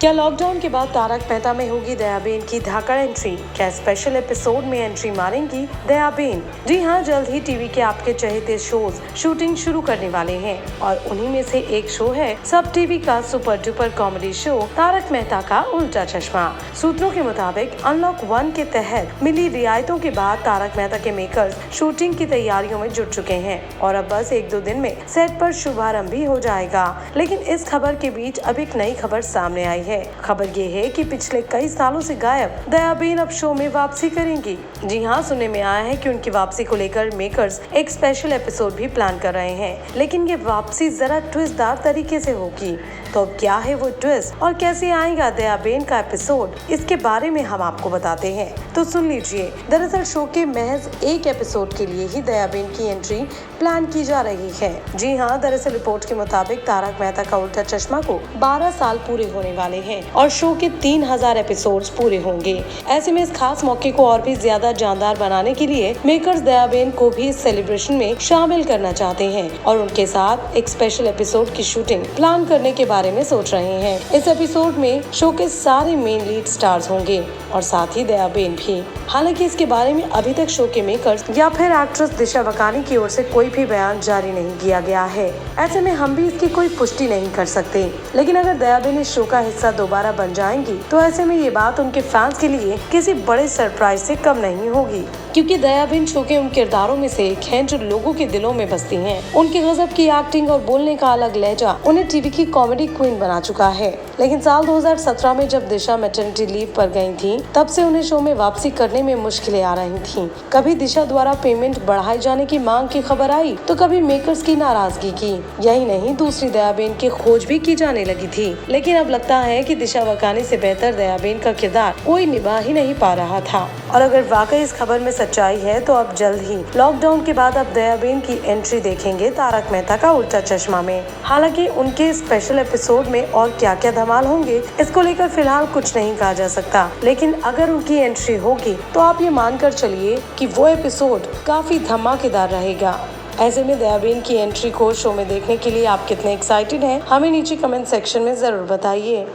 क्या लॉकडाउन के बाद तारक मेहता में होगी दयाबेन की धाकड़ एंट्री? क्या स्पेशल एपिसोड में एंट्री मारेंगी दयाबेन? जी हाँ, जल्द ही टीवी के आपके चहेते शोज शूटिंग शुरू करने वाले हैं और उन्हीं में से एक शो है सब टीवी का super duper comedy show Taarak Mehta Ka Ooltah चश्मा। सूत्रों के मुताबिक अनलॉक 1 के तहत मिली रियायतों के बाद तारक मेहता के मेकर्स शूटिंग की तैयारियों में जुट चुके हैं और अब बस 1-2 दिन में सेट पर शुभारंभ भी हो जाएगा। लेकिन इस खबर के बीच अब एक नई खबर सामने आई है। खबर ये है कि पिछले कई सालों से गायब दयाबेन अब शो में वापसी करेंगी। जी हाँ, सुनने में आया है कि उनकी वापसी को लेकर मेकर्स एक स्पेशल एपिसोड भी प्लान कर रहे हैं, लेकिन ये वापसी जरा ट्विस्टदार तरीके से होगी। तो अब क्या है वो ट्विस्ट और कैसे आएगा दयाबेन का एपिसोड, इसके बारे में हम आपको बताते हैं, तो सुन लीजिए। दरअसल शो के महज एक एपिसोड के लिए ही दयाबेन की एंट्री प्लान की जा रही है। जी हाँ, दरअसल रिपोर्ट के मुताबिक तारक मेहता का उल्टा चश्मा को 12 साल पूरे होने वाले हैं और शो के 3000 एपिसोड्स पूरे होंगे। ऐसे में इस खास मौके को और भी ज्यादा जानदार बनाने के लिए मेकर्स दयाबेन को भी इस सेलिब्रेशन में शामिल करना चाहते हैं और उनके साथ एक स्पेशल एपिसोड की शूटिंग प्लान करने के बारे में सोच रहे हैं। इस एपिसोड में शो के सारे मेन लीड स्टार्स होंगे और साथ ही दयाबेन भी। हालांकि इसके बारे में अभी तक शो के मेकर्स या फिर एक्ट्रेस दिशा वकानी की ओर से कोई भी बयान जारी नहीं किया गया है। ऐसे में हम भी इसकी कोई पुष्टि नहीं कर सकते, लेकिन अगर दयाबेन इस शो का हिस्सा दोबारा बन जाएंगी तो ऐसे में ये बात उनके फैंस के लिए किसी बड़े सरप्राइज से कम नहीं होगी, क्योंकि दयाबेन शो के उन किरदारों में से एक हैं जो लोगों के दिलों में बसती हैं। उनकी गजब की एक्टिंग और बोलने का अलग लहजा उन्हें टीवी की कॉमेडी क्वीन बना चुका है। लेकिन साल 2017 में जब दिशा मैटरनिटी लीव पर गई थी, तब से उन्हें शो में वापसी करने में मुश्किलें आ रही थीं। कभी दिशा द्वारा पेमेंट बढ़ाए जाने की मांग की खबर आई तो कभी मेकर्स की नाराजगी की। यही नहीं, दूसरी दयाबेन की खोज भी की जाने लगी थी। लेकिन अब लगता है कि दिशा वकानी से बेहतर दयाबेन का किरदार कोई निभा ही नहीं पा रहा था। और अगर वाकई इस खबर में सच्चाई है तो अब जल्द ही लॉकडाउन के बाद अब दयाबेन की एंट्री देखेंगे तारक मेहता का उल्टा चश्मा में। हालांकि उनके स्पेशल एपिसोड में और क्या क्या धमाल होंगे, इसको लेकर फिलहाल कुछ नहीं कहा जा सकता। लेकिन अगर उनकी एंट्री होगी तो आप ये मानकर चलिए कि वो एपिसोड काफी धमाकेदार रहेगा। ऐसे में दयाबेन की एंट्री को शो में देखने के लिए आप कितने एक्साइटेड हैं, हमें नीचे कमेंट सेक्शन में जरूर बताइए।